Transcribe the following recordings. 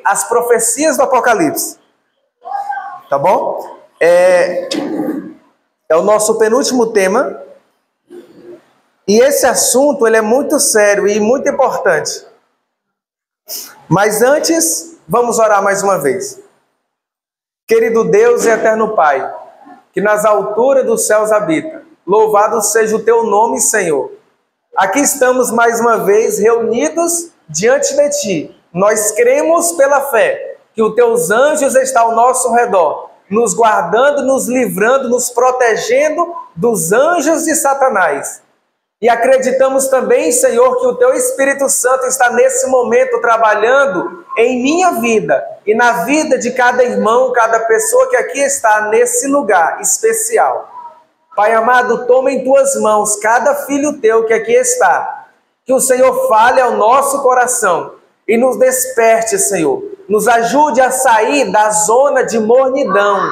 as profecias do Apocalipse. Tá bom? É o nosso penúltimo tema. E esse assunto ele é muito sério e muito importante. Mas antes, vamos orar mais uma vez. Querido Deus e eterno Pai, que nas alturas dos céus habita, louvado seja o teu nome, Senhor. Aqui estamos mais uma vez reunidos diante de ti. Nós cremos pela fé que os teus anjos estão ao nosso redor, nos guardando, nos livrando, nos protegendo dos anjos de Satanás. E acreditamos também, Senhor, que o teu Espírito Santo está nesse momento trabalhando em minha vida e na vida de cada irmão, cada pessoa que aqui está nesse lugar especial. Pai amado, toma em tuas mãos cada filho teu que aqui está. Que o Senhor fale ao nosso coração e nos desperte, Senhor. Nos ajude a sair da zona de mornidão.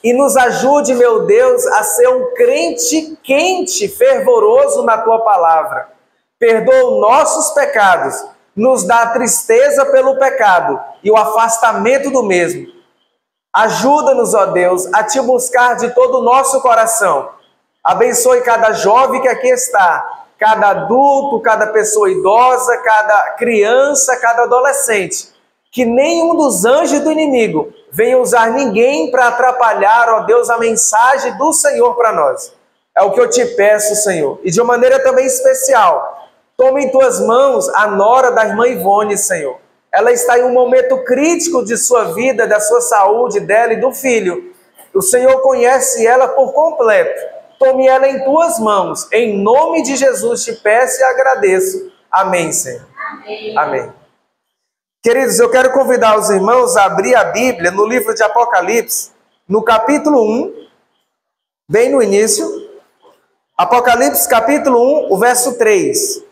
E nos ajude, meu Deus, a ser um crente quente, fervoroso na tua palavra. Perdoa os nossos pecados. Nos dá a tristeza pelo pecado e o afastamento do mesmo. Ajuda-nos, ó Deus, a te buscar de todo o nosso coração. Abençoe cada jovem que aqui está, cada adulto, cada pessoa idosa, cada criança, cada adolescente. Que nenhum dos anjos do inimigo venha usar ninguém para atrapalhar, ó Deus, a mensagem do Senhor para nós. É o que eu te peço, Senhor. E de uma maneira também especial, toma em tuas mãos a nora da irmã Ivone, Senhor. Ela está em um momento crítico de sua vida, da sua saúde, dela e do filho. O Senhor conhece ela por completo. Tome ela em tuas mãos. Em nome de Jesus te peço e agradeço. Amém, Senhor. Amém. Amém. Queridos, eu quero convidar os irmãos a abrir a Bíblia no livro de Apocalipse, no capítulo 1, bem no início. Apocalipse capítulo 1, o verso 3.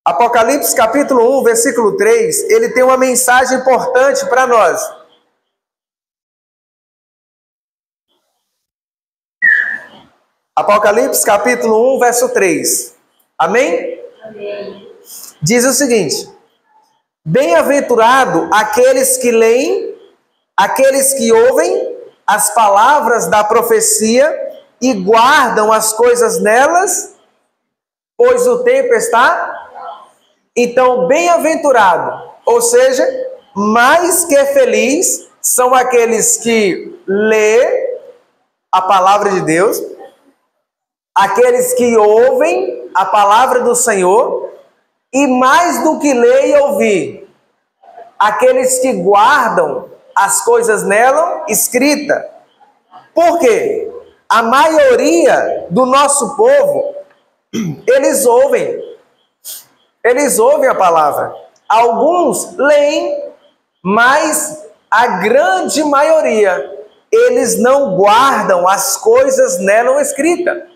Apocalipse capítulo 1, versículo 3, ele tem uma mensagem importante para nós. Apocalipse capítulo 1, verso 3. Amém? Amém. Diz o seguinte: bem-aventurado aqueles que leem, aqueles que ouvem as palavras da profecia e guardam as coisas nelas, pois o tempo está... Então, bem-aventurado, ou seja, mais que feliz, são aqueles que lê a palavra de Deus, aqueles que ouvem a palavra do Senhor, e mais do que ler e ouvir, aqueles que guardam as coisas nela escrita. Por quê? A maioria do nosso povo, eles ouvem a palavra. Alguns leem, mas a grande maioria, eles não guardam as coisas nela escritas.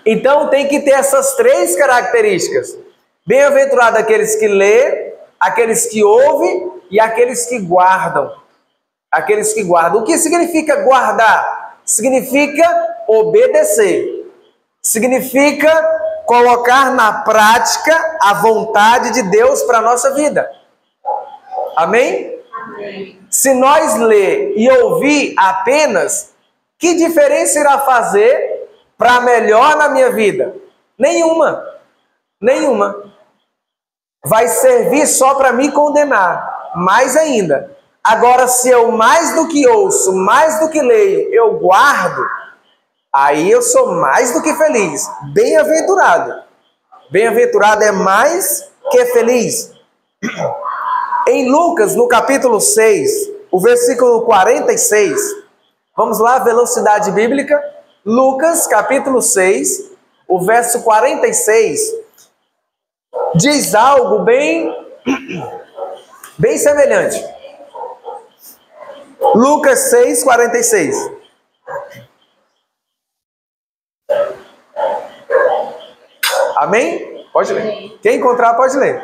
Então tem que ter essas três características. Bem-aventurado aqueles que lêem, aqueles que ouvem e aqueles que guardam. Aqueles que guardam. O que significa guardar? Significa obedecer. Significa colocar na prática a vontade de Deus para a nossa vida. Amém? Amém. Se nós ler e ouvir apenas, que diferença irá fazer para melhor na minha vida? Nenhuma. Nenhuma. Vai servir só para me condenar. Mais ainda. Agora, se eu mais do que ouço, mais do que leio, eu guardo, aí eu sou mais do que feliz. Bem-aventurado. Bem-aventurado é mais que feliz. Em Lucas, no capítulo 6, o versículo 46. Vamos lá, velocidade bíblica. Lucas, capítulo 6, o verso 46. Diz algo bem semelhante. Lucas 6, 46. Amém? Pode ler. Quem encontrar, pode ler.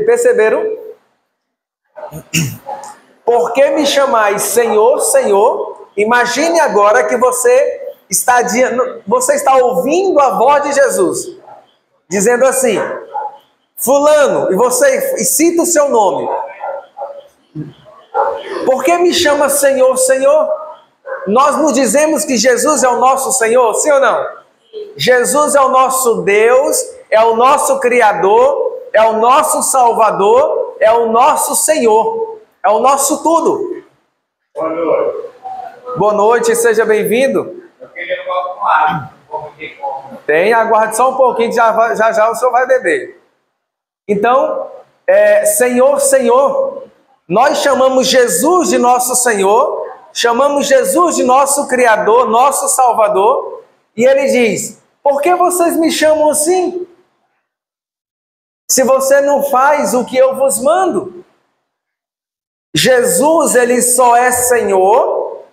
Perceberam? Por que me chamais Senhor, Senhor, Imagine agora que você está ouvindo a voz de Jesus, dizendo assim: fulano, e cita o seu nome. Por que me chama Senhor, Senhor? Nós nos dizemos que Jesus é o nosso Senhor, sim ou não? Jesus é o nosso Deus, é o nosso Criador, é o nosso Salvador, é o nosso Senhor, é o nosso tudo. Boa noite. Boa noite, seja bem-vindo. Eu queria falar com água. Tem, aguarde só um pouquinho, já o senhor vai beber. Então, Senhor, Senhor, nós chamamos Jesus de nosso Senhor, chamamos Jesus de nosso Criador, nosso Salvador, e Ele diz: por que vocês me chamam assim? Se você não faz o que eu vos mando. Jesus, Ele só é Senhor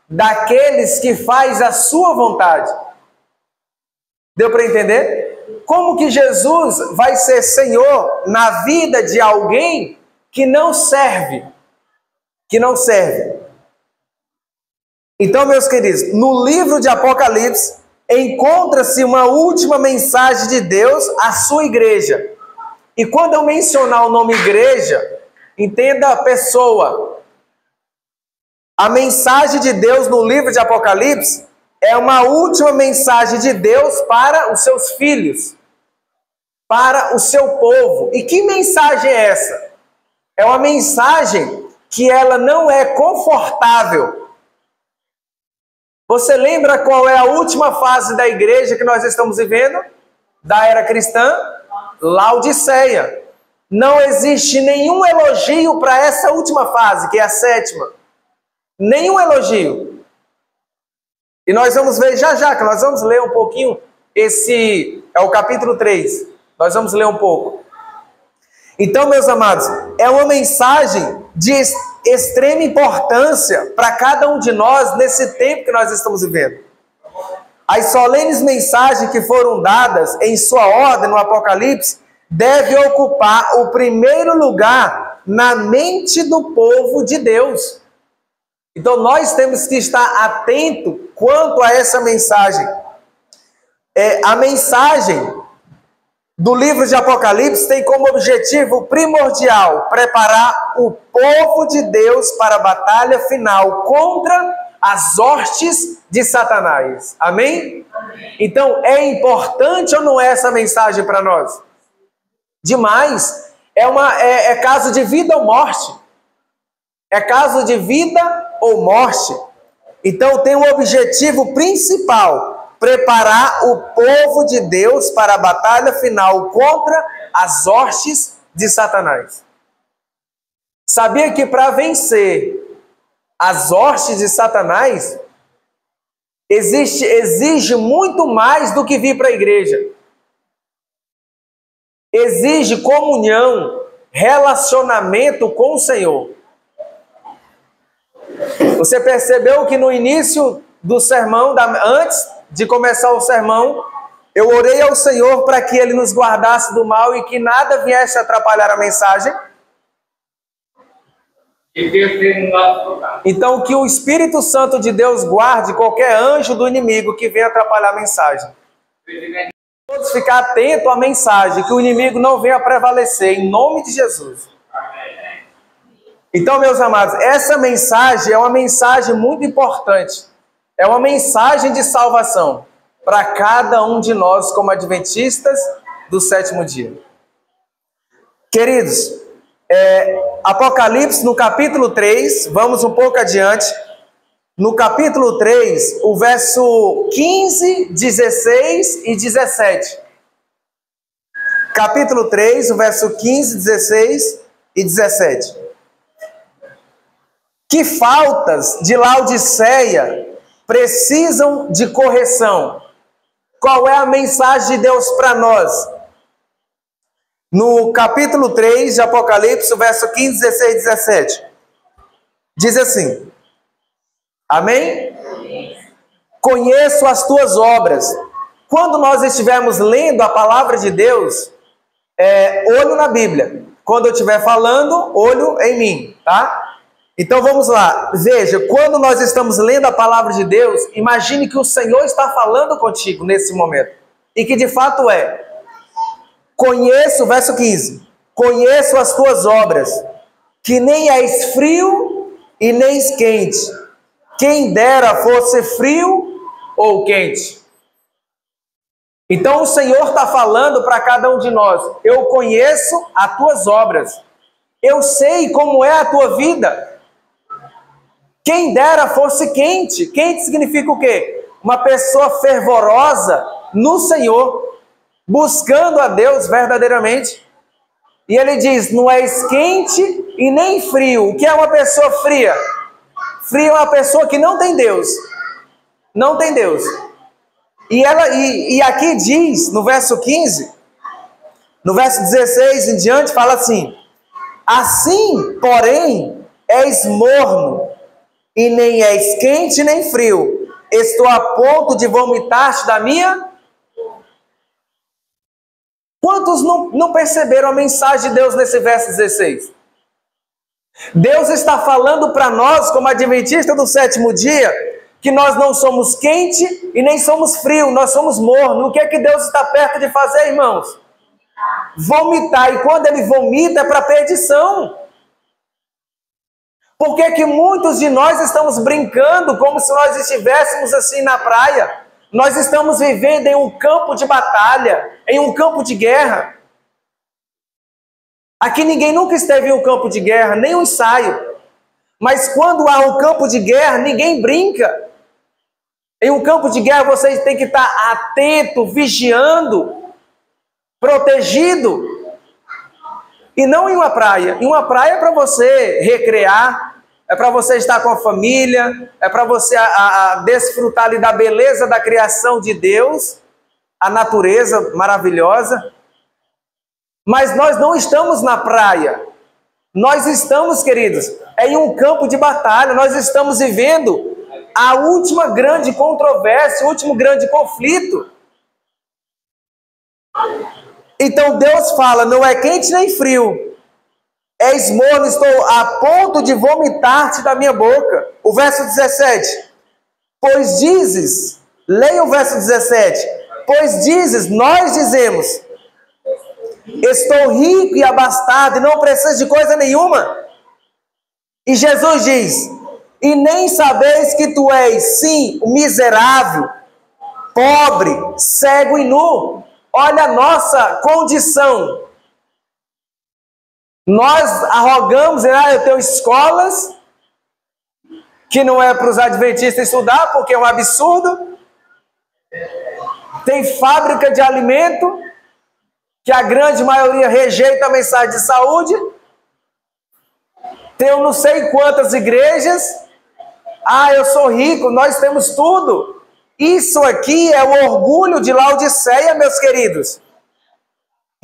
daqueles que faz a sua vontade. Deu para entender? Como que Jesus vai ser Senhor na vida de alguém que não serve? Que não serve. Então, meus queridos, no livro de Apocalipse, encontra-se uma última mensagem de Deus à sua igreja. E quando eu mencionar o nome igreja, entenda a pessoa. A mensagem de Deus no livro de Apocalipse é uma última mensagem de Deus para os seus filhos, para o seu povo. E que mensagem é essa? É uma mensagem que ela não é confortável. Você lembra qual é a última fase da igreja que nós estamos vivendo? Da era cristã? Laodiceia. Não existe nenhum elogio para essa última fase, que é a sétima. Nenhum elogio. E nós vamos ver já que nós vamos ler um pouquinho, esse é o capítulo 3. Nós vamos ler um pouco. Então, meus amados, é uma mensagem de extrema importância para cada um de nós nesse tempo que nós estamos vivendo. As solenes mensagens que foram dadas em sua ordem no Apocalipse devem ocupar o primeiro lugar na mente do povo de Deus. Então nós temos que estar atento quanto a essa mensagem. A mensagem do livro de Apocalipse tem como objetivo primordial preparar o povo de Deus para a batalha final contra as hostes de Satanás. Amém? Amém. Então, é importante ou não é essa mensagem para nós? Demais. É caso de vida ou morte. É caso de vida ou morte. Então, tem um objetivo principal: preparar o povo de Deus para a batalha final contra as hostes de Satanás. Sabia que para vencer as hostes de Satanás, exige muito mais do que vir para a igreja. Exige comunhão, relacionamento com o Senhor. Você percebeu que no início do sermão, antes de começar o sermão, eu orei ao Senhor para que Ele nos guardasse do mal e que nada viesse atrapalhar a mensagem? Então, que o Espírito Santo de Deus guarde qualquer anjo do inimigo que venha atrapalhar a mensagem. Todos ficar atentos à mensagem, que o inimigo não venha prevalecer, em nome de Jesus. Então, meus amados, essa mensagem é uma mensagem muito importante. É uma mensagem de salvação para cada um de nós como adventistas do sétimo dia. Queridos, Apocalipse no capítulo 3, vamos um pouco adiante. No capítulo 3, o verso 15, 16 e 17. Capítulo 3, o verso 15, 16 e 17. Que faltas de Laodiceia precisam de correção? Qual é a mensagem de Deus para nós? No capítulo 3 de Apocalipse, o verso 15, 16 e 17. Diz assim: Amém? Conheço as tuas obras. Quando nós estivermos lendo a palavra de Deus, olho na Bíblia. Quando eu estiver falando, olho em mim, tá? Então vamos lá, veja, quando nós estamos lendo a palavra de Deus, imagine que o Senhor está falando contigo nesse momento, e que de fato conheço, verso 15, conheço as tuas obras, que nem és frio e nem és quente, quem dera fosse frio ou quente. Então o Senhor está falando para cada um de nós, eu conheço as tuas obras, eu sei como é a tua vida. Quem dera fosse quente. Quente significa o quê? Uma pessoa fervorosa no Senhor, buscando a Deus verdadeiramente. E ele diz, não és quente e nem frio. O que é uma pessoa fria? Fria é uma pessoa que não tem Deus. Não tem Deus. E aqui diz, no verso 15, no verso 16 em diante, fala assim, assim, porém, és morno, e nem és quente nem frio, estou a ponto de vomitar-te da minha... Quantos não perceberam a mensagem de Deus nesse verso 16? Deus está falando para nós, como adventista do sétimo dia, que nós não somos quente e nem somos frio, nós somos morno. O que é que Deus está perto de fazer, irmãos? Vomitar, e quando ele vomita é para perdição. Por que que muitos de nós estamos brincando como se nós estivéssemos assim na praia? Nós estamos vivendo em um campo de batalha, em um campo de guerra. Aqui ninguém nunca esteve em um campo de guerra, nem um ensaio. Mas quando há um campo de guerra, ninguém brinca. Em um campo de guerra você tem que estar atento, vigiando, protegido. E não em uma praia. Em uma praia é para você recrear, é para você estar com a família, é para você desfrutar ali da beleza da criação de Deus, a natureza maravilhosa. Mas nós não estamos na praia. Nós estamos, queridos, em um campo de batalha. Nós estamos vivendo a última grande controvérsia, o último grande conflito. Então Deus fala, não é quente nem frio, és morno, estou a ponto de vomitar-te da minha boca. O verso 17, pois dizes, leia o verso 17, pois dizes, nós dizemos, estou rico e abastado e não preciso de coisa nenhuma. E Jesus diz, e nem sabeis que tu és, sim, miserável, pobre, cego e nu. Olha a nossa condição. Nós arrogamos, eu tenho escolas, que não é para os adventistas estudar, porque é um absurdo. Tem fábrica de alimento, que a grande maioria rejeita a mensagem de saúde. Tem eu não sei quantas igrejas. Eu sou rico, nós temos tudo. Isso aqui é o orgulho de Laodiceia, meus queridos.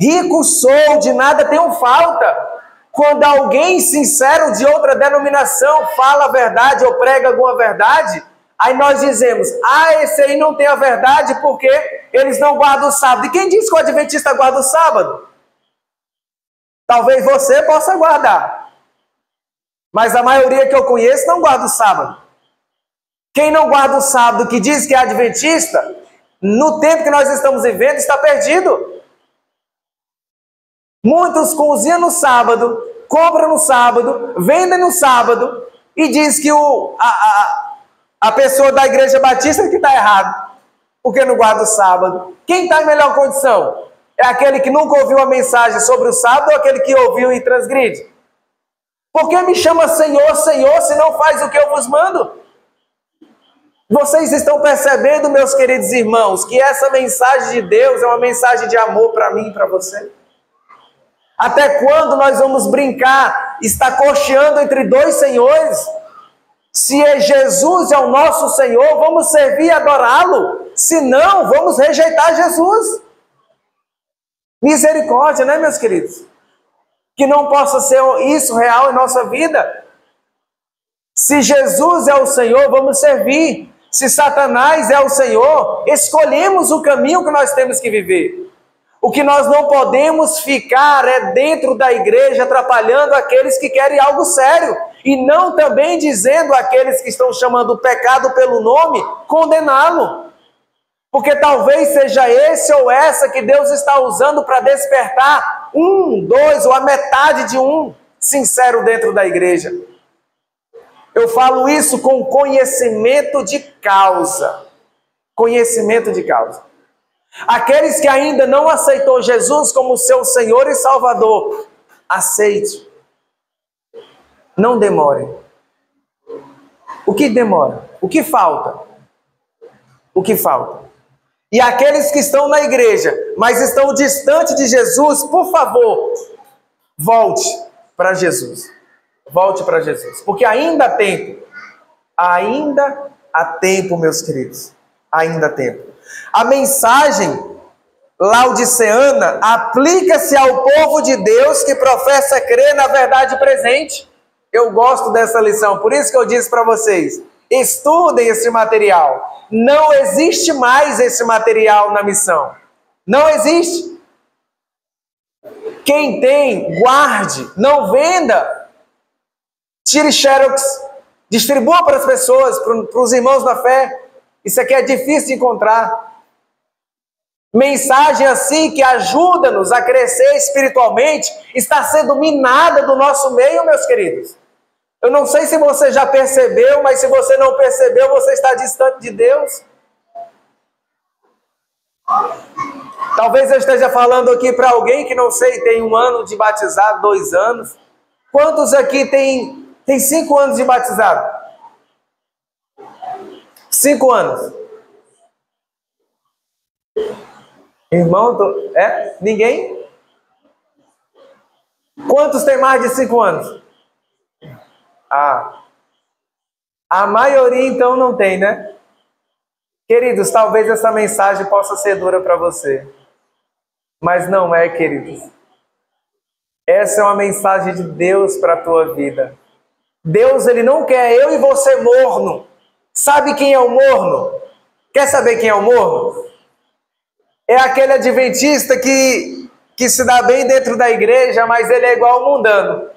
Rico sou, de nada tenho falta. Quando alguém sincero de outra denominação fala a verdade ou prega alguma verdade, aí nós dizemos, esse aí não tem a verdade porque eles não guardam o sábado. E quem diz que o adventista guarda o sábado? Talvez você possa guardar, mas a maioria que eu conheço não guarda o sábado. Quem não guarda o sábado, que diz que é adventista, no tempo que nós estamos vivendo, está perdido. Muitos cozinham no sábado, compram no sábado, vendem no sábado, e diz que a pessoa da igreja batista que está errado, porque não guarda o sábado. Quem está em melhor condição? É aquele que nunca ouviu a mensagem sobre o sábado ou aquele que ouviu e transgride? Por que me chama Senhor, Senhor, se não faz o que eu vos mando? Vocês estão percebendo, meus queridos irmãos, que essa mensagem de Deus é uma mensagem de amor para mim e para você? Até quando nós vamos brincar, estar cocheando entre dois senhores? Se Jesus é o nosso Senhor, vamos servir e adorá-lo. Se não, vamos rejeitar Jesus. Misericórdia, né, meus queridos? Que não possa ser isso real em nossa vida. Se Jesus é o Senhor, vamos servir. Se Satanás é o Senhor, escolhemos o caminho que nós temos que viver. O que nós não podemos ficar é dentro da igreja atrapalhando aqueles que querem algo sério. E não também dizendo àqueles que estão chamando o pecado pelo nome, condená-lo. Porque talvez seja esse ou essa que Deus está usando para despertar um, dois ou a metade de um sincero dentro da igreja. Eu falo isso com conhecimento de causa. Conhecimento de causa. Aqueles que ainda não aceitou Jesus como seu Senhor e Salvador, aceite. Não demore. O que demora? O que falta? O que falta? E aqueles que estão na igreja, mas estão distante de Jesus, por favor, volte para Jesus. Volte para Jesus. Porque ainda há tempo. Ainda há tempo, meus queridos. Ainda há tempo. A mensagem laodiceana aplica-se ao povo de Deus que professa crer na verdade presente. Eu gosto dessa lição, por isso que eu disse para vocês, estudem esse material. Não existe mais esse material na missão. Não existe. Quem tem, guarde, não venda. Tire xerox, distribua para as pessoas, para os irmãos da fé. Isso aqui é difícil de encontrar. Mensagem assim que ajuda-nos a crescer espiritualmente está sendo minada do nosso meio, meus queridos. Eu não sei se você já percebeu, mas se você não percebeu, você está distante de Deus. Talvez eu esteja falando aqui para alguém que não sei, tem 1 ano de batizado, 2 anos. Quantos aqui tem 5 anos de batizado? 5 anos. Irmão, ninguém? Quantos tem mais de 5 anos? A maioria então não tem, né? Queridos, talvez essa mensagem possa ser dura para você. Mas não é, queridos. Essa é uma mensagem de Deus para a tua vida. Deus, Ele não quer eu e você morno. Sabe quem é o morno? Quer saber quem é o morno? É aquele adventista que se dá bem dentro da igreja, mas ele é igual ao mundano.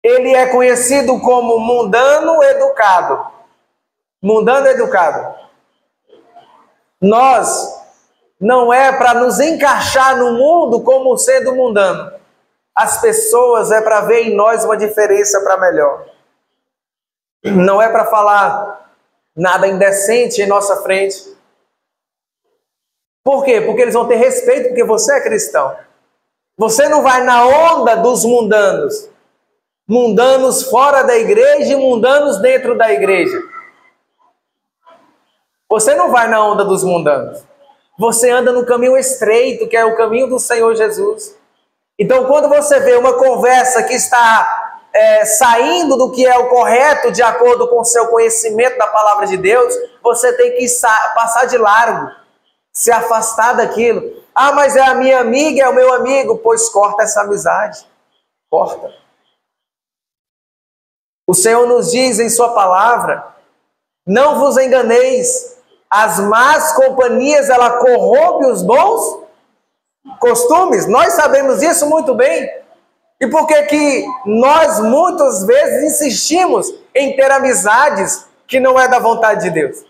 Ele é conhecido como mundano educado. Mundano educado. Nós não é para nos encaixar no mundo como sendo mundano. As pessoas é para ver em nós uma diferença para melhor. Não é para falar nada indecente em nossa frente. Por quê? Porque eles vão ter respeito porque você é cristão. Você não vai na onda dos mundanos. Mundanos fora da igreja e mundanos dentro da igreja. Você não vai na onda dos mundanos. Você anda no caminho estreito, que é o caminho do Senhor Jesus. Então, quando você vê uma conversa que está saindo do que é o correto, de acordo com o seu conhecimento da palavra de Deus, você tem que passar de largo, se afastar daquilo. Ah, mas é a minha amiga, é o meu amigo. Pois corta essa amizade. Corta. O Senhor nos diz em sua palavra, não vos enganeis, as más companhias, ela corrompe os bons costumes. Nós sabemos isso muito bem. E por que nós muitas vezes insistimos em ter amizades que não é da vontade de Deus?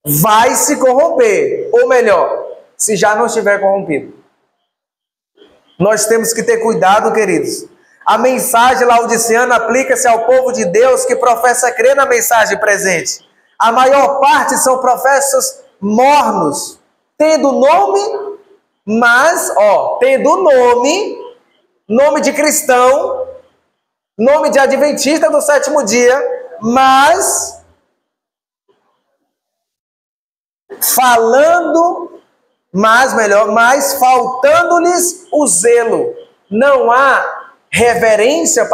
Vai se corromper, ou melhor, se já não estiver corrompido. Nós temos que ter cuidado, queridos. A mensagem laodiceana aplica-se ao povo de Deus que professa crer na mensagem presente. A maior parte são professos mornos, tendo nome, mas, tendo nome de cristão, nome de adventista do 7º dia, mas faltando-lhes o zelo. Não há reverência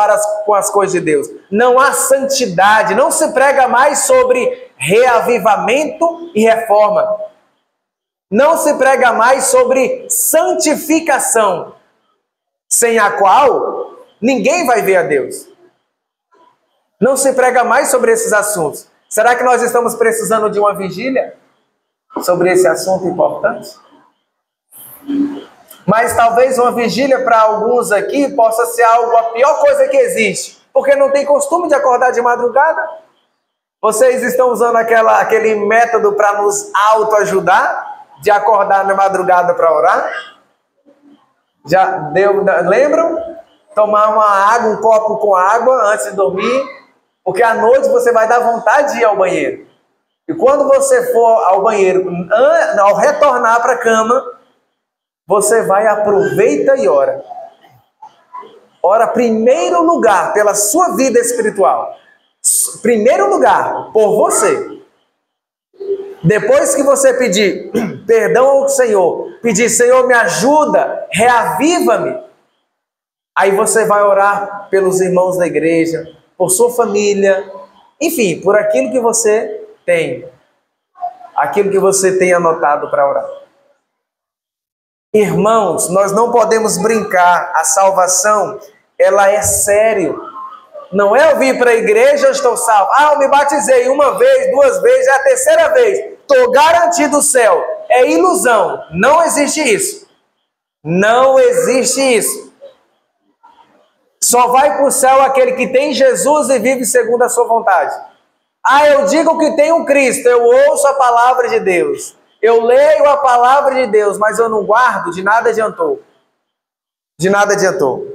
com as coisas de Deus. Não há santidade. Não se prega mais sobre reavivamento e reforma. Não se prega mais sobre santificação, sem a qual ninguém vai ver a Deus. Não se prega mais sobre esses assuntos. Será que nós estamos precisando de uma vigília sobre esse assunto importante? Mas talvez uma vigília para alguns aqui possa ser algo, a pior coisa que existe. Porque não tem costume de acordar de madrugada. Vocês estão usando aquele método para nos autoajudar? De acordar na madrugada para orar? Já deu, lembram? Tomar uma água, um copo com água antes de dormir. Porque à noite você vai dar vontade de ir ao banheiro. E quando você for ao banheiro, ao retornar para a cama, você vai, aproveita e ora. Ora, primeiro lugar, pela sua vida espiritual. Primeiro lugar, por você. Depois que você pedir perdão ao Senhor, pedir, Senhor, me ajuda, reaviva-me. Aí você vai orar pelos irmãos da igreja, por sua família, enfim, por aquilo que você tem. Aquilo que você tem anotado para orar. Irmãos, nós não podemos brincar. A salvação, ela é sério. Não é eu vir para a igreja, eu estou salvo. Eu me batizei uma vez, duas vezes, é a terceira vez. Estou garantido o céu. É ilusão. Não existe isso. Não existe isso. Só vai para o céu aquele que tem Jesus e vive segundo a sua vontade. Eu digo que tenho Cristo, eu ouço a palavra de Deus. Eu leio a palavra de Deus, mas eu não guardo, de nada adiantou. De nada adiantou.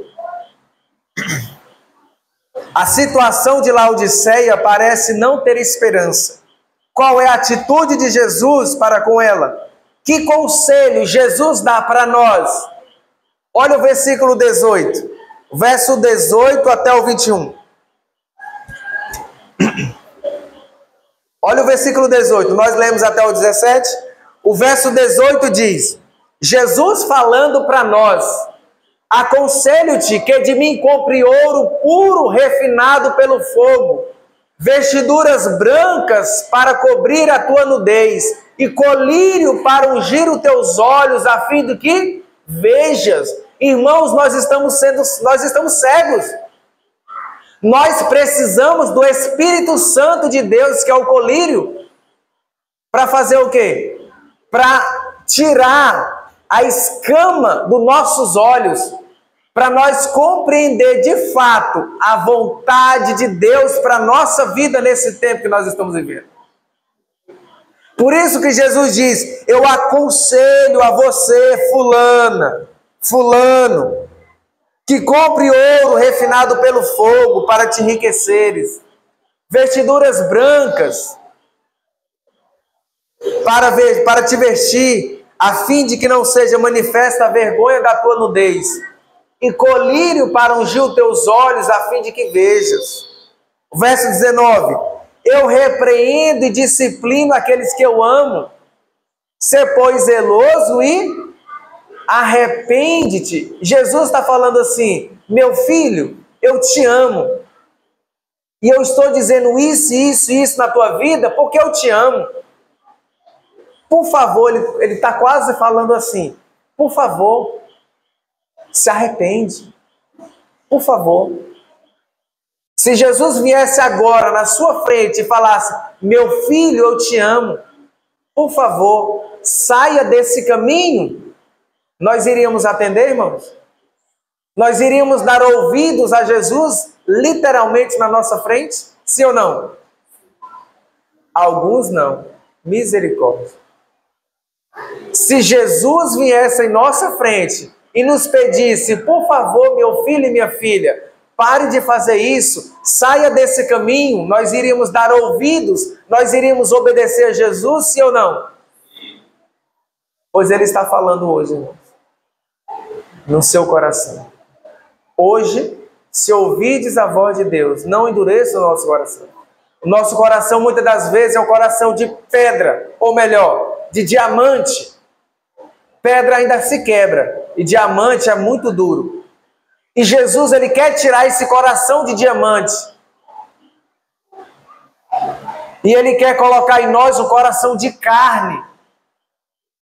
A situação de Laodiceia parece não ter esperança. Qual é a atitude de Jesus para com ela? Que conselho Jesus dá para nós? Olha o versículo 18. Verso 18 até o 21. Olha o versículo 18. Nós lemos até o 17. O verso 18 diz: Jesus falando para nós: aconselho-te que de mim compre ouro puro, refinado pelo fogo, vestiduras brancas para cobrir a tua nudez, e colírio para ungir os teus olhos, a fim de que vejas. Irmãos, nós estamos cegos. Nós precisamos do Espírito Santo de Deus, que é o colírio, para fazer o quê? Para tirar a escama dos nossos olhos, para nós compreender de fato a vontade de Deus para a nossa vida nesse tempo que nós estamos vivendo. Por isso que Jesus diz: eu aconselho a você, fulano, que compre ouro refinado pelo fogo para te enriqueceres, vestiduras brancas para te vestir, a fim de que não seja manifesta a vergonha da tua nudez, e colírio para ungir os teus olhos, a fim de que vejas. Verso 19: eu repreendo e disciplino aqueles que eu amo. Sê, pois, zeloso e arrepende-te. Jesus está falando assim: meu filho, eu te amo. E eu estou dizendo isso na tua vida porque eu te amo. Por favor, ele está quase falando assim: por favor, se arrepende. Por favor. Se Jesus viesse agora na sua frente e falasse: meu filho, eu te amo, por favor, saia desse caminho, nós iríamos atender, irmãos? Nós iríamos dar ouvidos a Jesus, literalmente na nossa frente? Sim ou não? Alguns não. Misericórdia. Se Jesus viesse em nossa frente e nos pedisse: por favor, meu filho e minha filha, pare de fazer isso, saia desse caminho, nós iríamos dar ouvidos, nós iríamos obedecer a Jesus, sim ou não? Pois Ele está falando hoje, irmãos, no seu coração. Hoje, se ouvides a voz de Deus, não endureça o nosso coração. O nosso coração, muitas das vezes, é um coração de pedra, ou melhor, de diamante. Pedra ainda se quebra, e diamante é muito duro. E Jesus, Ele quer tirar esse coração de diamante. E Ele quer colocar em nós um coração de carne.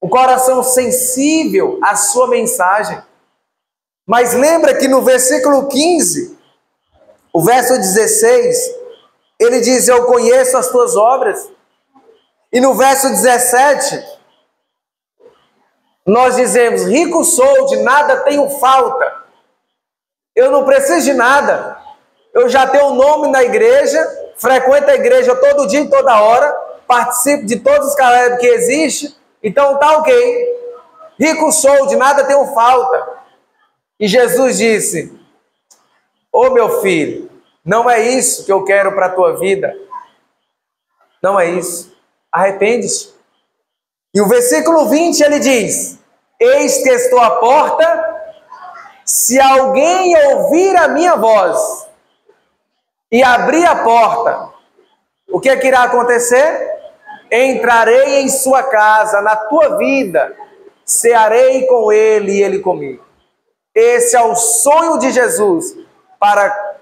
Um coração sensível à sua mensagem. Mas lembra que no versículo 15, o verso 16, Ele diz: eu conheço as tuas obras. E no verso 17, Nós dizemos: rico sou, de nada tenho falta. Eu não preciso de nada. Eu já tenho um nome na igreja, frequento a igreja todo dia e toda hora, participo de todos os canais que existem, então tá ok. Rico sou, de nada tenho falta. E Jesus disse: ô meu filho, não é isso que eu quero para a tua vida. Não é isso. Arrepende-te. E o versículo 20 ele diz: eis que estou à porta, se alguém ouvir a minha voz e abrir a porta, o que é que irá acontecer? Entrarei em sua casa, na tua vida, cearei com ele e ele comigo. Esse é o sonho de Jesus para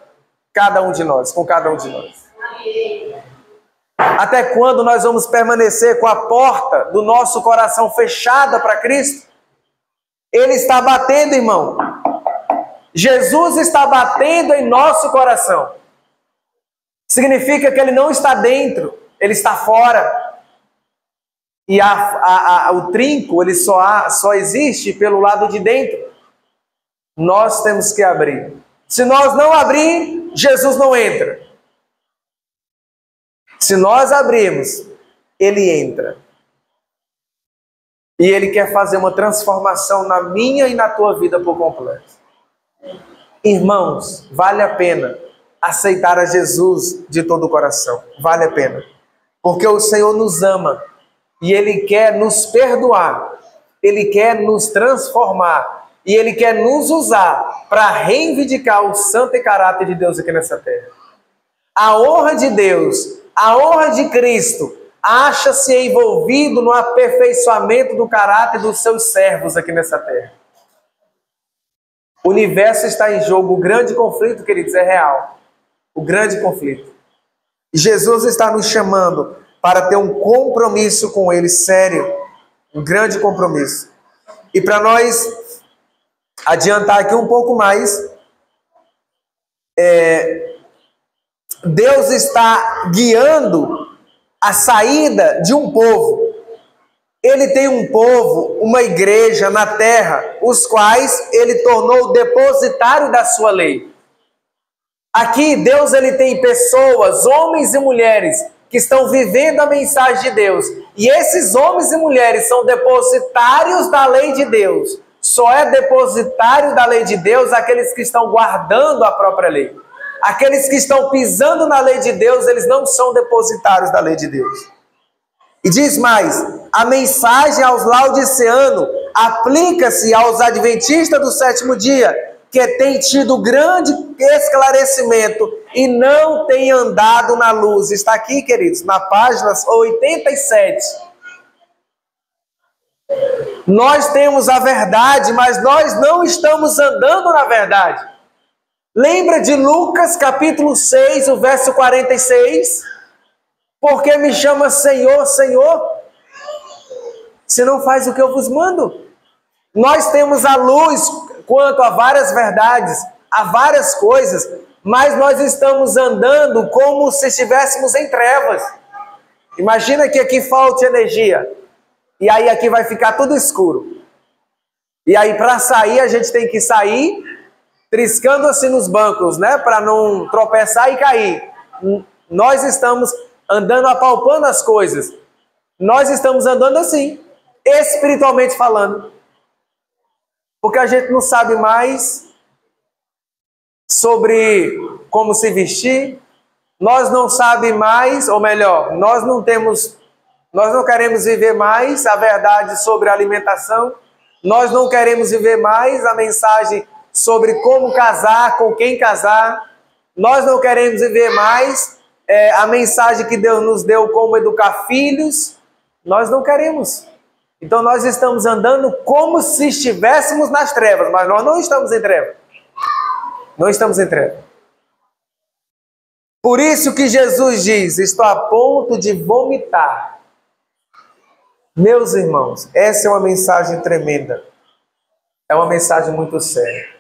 cada um de nós, com cada um de nós. Até quando nós vamos permanecer com a porta do nosso coração fechada para Cristo? Ele está batendo, irmão. Jesus está batendo em nosso coração. Significa que ele não está dentro, ele está fora. E o trinco, ele só existe pelo lado de dentro. Nós temos que abrir. Se nós não abrir, Jesus não entra. Se nós abrirmos, ele entra. E ele quer fazer uma transformação na minha e na tua vida por completo. Irmãos, vale a pena aceitar a Jesus de todo o coração. Vale a pena. Porque o Senhor nos ama. E ele quer nos perdoar. Ele quer nos transformar. E ele quer nos usar para reivindicar o santo e caráter de Deus aqui nessa terra. A honra de Deus, a honra de Cristo, acha-se envolvido no aperfeiçoamento do caráter dos seus servos aqui nessa terra. O universo está em jogo. O grande conflito, queridos, é real. O grande conflito. E Jesus está nos chamando para ter um compromisso com Ele, sério. Um grande compromisso. E para nós adiantar aqui um pouco mais, Deus está guiando a saída de um povo. Ele tem um povo, uma igreja na terra, os quais ele tornou depositário da sua lei. Aqui Deus ele tem pessoas, homens e mulheres, que estão vivendo a mensagem de Deus. E esses homens e mulheres são depositários da lei de Deus. Só é depositário da lei de Deus aqueles que estão guardando a própria lei. Aqueles que estão pisando na lei de Deus, eles não são depositários da lei de Deus. E diz mais, a mensagem aos laodiceanos aplica-se aos adventistas do sétimo dia, que tem tido grande esclarecimento e não tem andado na luz. Está aqui, queridos, na página 87. Nós temos a verdade, mas nós não estamos andando na verdade. Lembra de Lucas capítulo 6, o verso 46? Porque me chama Senhor, Senhor, se não faz o que eu vos mando. Nós temos a luz quanto a várias verdades, a várias coisas, mas nós estamos andando como se estivéssemos em trevas. Imagina que aqui falte energia, e aí aqui vai ficar tudo escuro. E aí para sair, a gente tem que sair triscando assim nos bancos, né? Para não tropeçar e cair. Nós estamos andando apalpando as coisas. Nós estamos andando assim, espiritualmente falando. Porque a gente não sabe mais sobre como se vestir. Nós não sabemos mais, ou melhor, nós não queremos viver mais a verdade sobre a alimentação. Nós não queremos viver mais a mensagem sobre como casar, com quem casar. Nós não queremos viver mais a mensagem que Deus nos deu como educar filhos. Nós não queremos. Então nós estamos andando como se estivéssemos nas trevas, mas nós não estamos em trevas. Não estamos em trevas. Por isso que Jesus diz, estou a ponto de vomitar. Meus irmãos, essa é uma mensagem tremenda. É uma mensagem muito séria.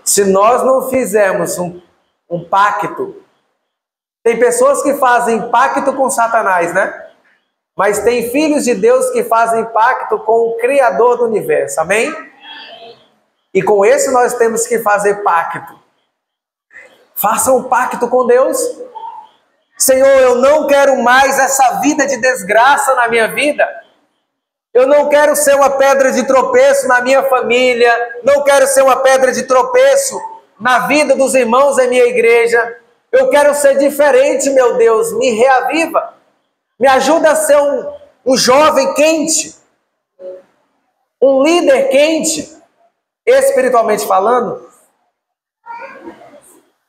Se nós não fizermos um pacto, tem pessoas que fazem pacto com Satanás, né? mas tem filhos de Deus que fazem pacto com o Criador do universo. Amém? E com esse nós temos que fazer pacto. Faça um pacto com Deus. Senhor, eu não quero mais essa vida de desgraça na minha vida. Eu não quero ser uma pedra de tropeço na minha família. Não quero ser uma pedra de tropeço na vida dos irmãos da minha igreja. Eu quero ser diferente, meu Deus. Me reaviva. Me ajuda a ser um jovem quente. Um líder quente. Espiritualmente falando.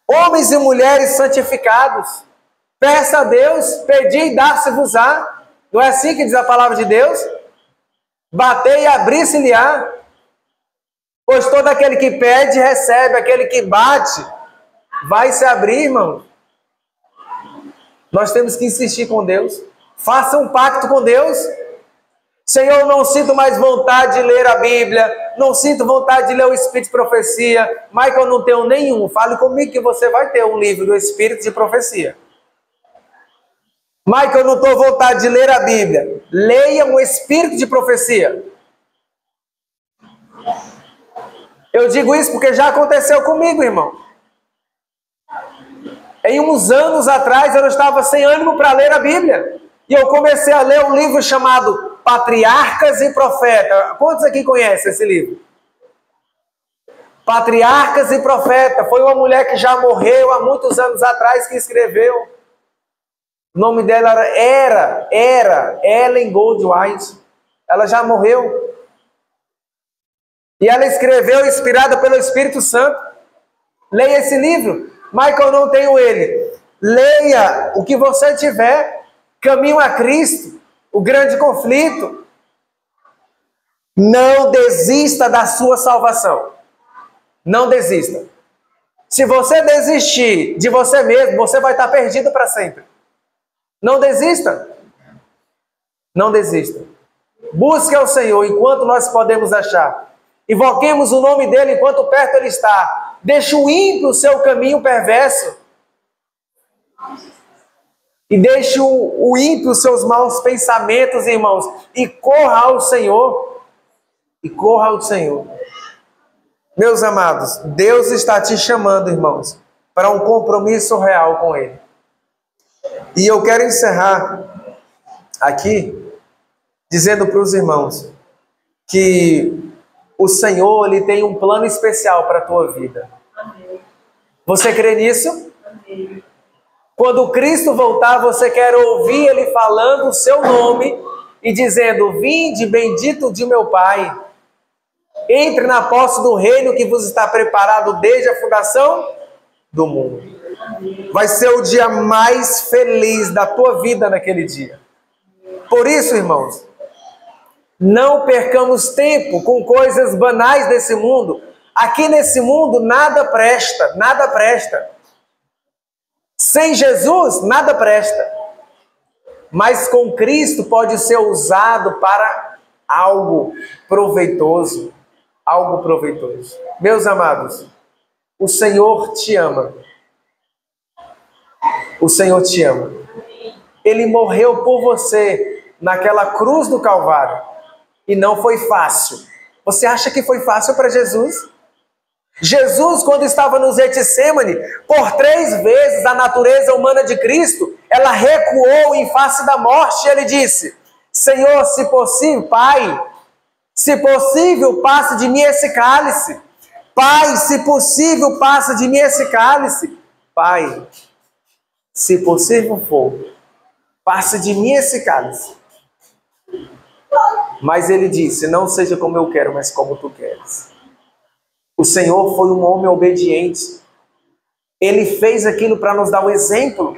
Homens e mulheres santificados. Peça a Deus, pedi e dar-se-vos-á. Não é assim que diz a palavra de Deus? Bater e abrir-se-lhe-á. Pois todo aquele que pede, recebe. Aquele que bate, vai se abrir, irmão. Nós temos que insistir com Deus. Faça um pacto com Deus. Senhor, eu não sinto mais vontade de ler a Bíblia. Não sinto vontade de ler o Espírito de Profecia. Michael, eu não tenho nenhum. Fale comigo que você vai ter um livro do Espírito de Profecia. Michael, eu não estou com vontade de ler a Bíblia. Leia um Espírito de Profecia. Eu digo isso porque já aconteceu comigo, irmão. Em uns anos atrás eu estava sem ânimo para ler a Bíblia. E eu comecei a ler um livro chamado Patriarcas e Profetas. Quantos aqui conhecem esse livro? Patriarcas e Profetas. Foi uma mulher que já morreu há muitos anos atrás que escreveu. O nome dela era Ellen Goldwyn. Ela já morreu. E ela escreveu, inspirada pelo Espírito Santo. Leia esse livro. Michael, não tenho ele. Leia o que você tiver. Caminho a Cristo. O grande conflito. Não desista da sua salvação. Não desista. Se você desistir de você mesmo, você vai estar perdido para sempre. Não desista. Não desista. Busque ao Senhor enquanto nós podemos achar. Invoquemos o nome dele enquanto perto ele está. Deixe o ímpio o seu caminho perverso. E deixe o ímpio os seus maus pensamentos, irmãos. E corra ao Senhor. E corra ao Senhor. Meus amados, Deus está te chamando, irmãos, para um compromisso real com Ele. E eu quero encerrar aqui dizendo para os irmãos que o Senhor, Ele tem um plano especial para a tua vida. Amém. Você crê nisso? Amém. Quando Cristo voltar, você quer ouvir Ele falando o seu nome e dizendo: vinde, bendito de meu Pai, entre na posse do reino que vos está preparado desde a fundação do mundo. Vai ser o dia mais feliz da tua vida naquele dia. Por isso, irmãos, não percamos tempo com coisas banais desse mundo. Aqui nesse mundo nada presta, nada presta. Sem Jesus, nada presta. Mas com Cristo pode ser usado para algo proveitoso. Algo proveitoso. Meus amados, o Senhor te ama. O Senhor te ama. Ele morreu por você naquela cruz do Calvário. E não foi fácil. Você acha que foi fácil para Jesus? Jesus, quando estava no Getsêmani, por 3 vezes a natureza humana de Cristo, ela recuou em face da morte. E ele disse: Senhor, se possível, Pai, se possível, passe de mim esse cálice. Pai, se possível, passe de mim esse cálice. Pai, se possível for, passe de mim esse cálice. Mas ele disse: não seja como eu quero, mas como tu queres. O Senhor foi um homem obediente. Ele fez aquilo para nos dar um exemplo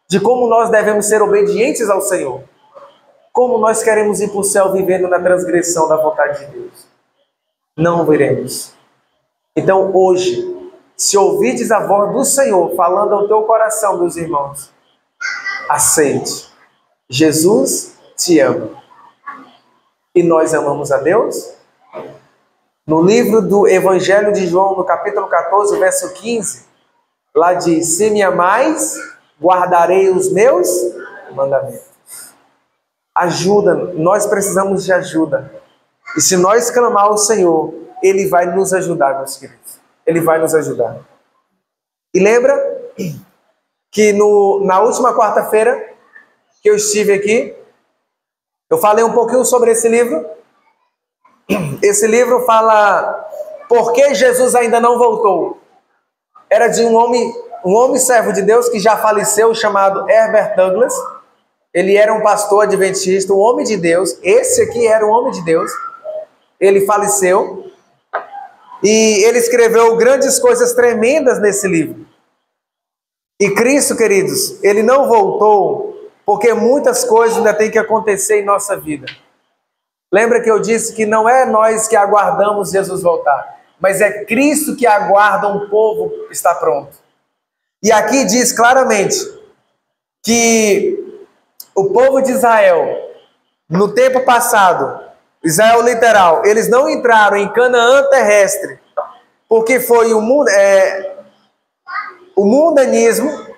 de como nós devemos ser obedientes ao Senhor. Como nós queremos ir para o céu vivendo na transgressão da vontade de Deus? Não veremos. Então hoje, se ouvides a voz do Senhor falando ao teu coração, meus irmãos, aceite. Jesus te ama. E nós amamos a Deus? No livro do Evangelho de João, no capítulo 14, verso 15, lá diz: se me amais, guardarei os meus mandamentos. Ajuda, nós precisamos de ajuda. E se nós clamar ao Senhor, Ele vai nos ajudar, meus queridos. Ele vai nos ajudar. E lembra que na última quarta-feira que eu estive aqui, eu falei um pouquinho sobre esse livro. Esse livro fala por que Jesus ainda não voltou. Era de um homem servo de Deus que já faleceu, chamado Herbert Douglas. Ele era um pastor adventista, um homem de Deus. Esse aqui era um homem de Deus. Ele faleceu. E ele escreveu grandes coisas tremendas nesse livro. E Cristo, queridos, Ele não voltou porque muitas coisas ainda têm que acontecer em nossa vida. Lembra que eu disse que não é nós que aguardamos Jesus voltar, mas é Cristo que aguarda um povo que está pronto. E aqui diz claramente que o povo de Israel, no tempo passado, Israel literal, eles não entraram em Canaã terrestre, porque foi o mundanismo,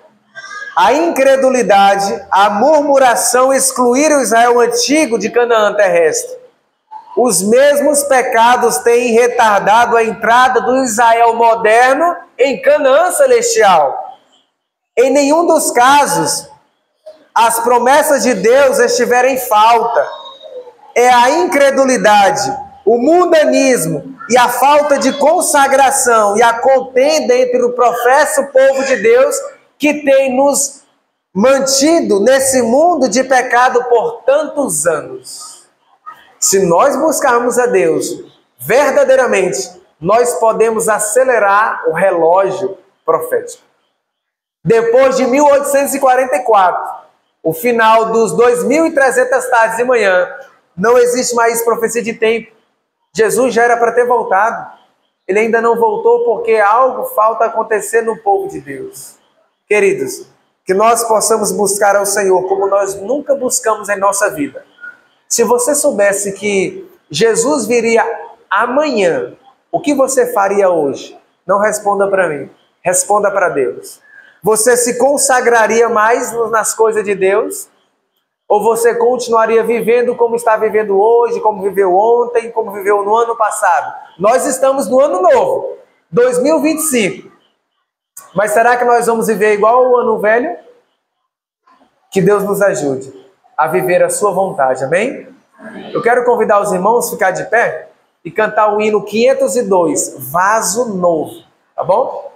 a incredulidade, a murmuração excluíram o Israel antigo de Canaã terrestre. Os mesmos pecados têm retardado a entrada do Israel moderno em Canaã celestial. Em nenhum dos casos, as promessas de Deus estiveram em falta. É a incredulidade, o mundanismo e a falta de consagração e a contenda entre o professo povo de Deus que tem nos mantido nesse mundo de pecado por tantos anos. Se nós buscarmos a Deus verdadeiramente, nós podemos acelerar o relógio profético. Depois de 1844, o final dos 2.300 tardes de manhã, não existe mais profecia de tempo. Jesus já era para ter voltado. Ele ainda não voltou porque algo falta acontecer no povo de Deus. Queridos, que nós possamos buscar ao Senhor como nós nunca buscamos em nossa vida. Se você soubesse que Jesus viria amanhã, o que você faria hoje? Não responda para mim, responda para Deus. Você se consagraria mais nas coisas de Deus? Ou você continuaria vivendo como está vivendo hoje, como viveu ontem, como viveu no ano passado? Nós estamos no ano novo, 2025. Mas será que nós vamos viver igual o ano velho? Que Deus nos ajude a viver a sua vontade, amém? Eu quero convidar os irmãos a ficar de pé e cantar o hino 502, Vaso Novo, tá bom?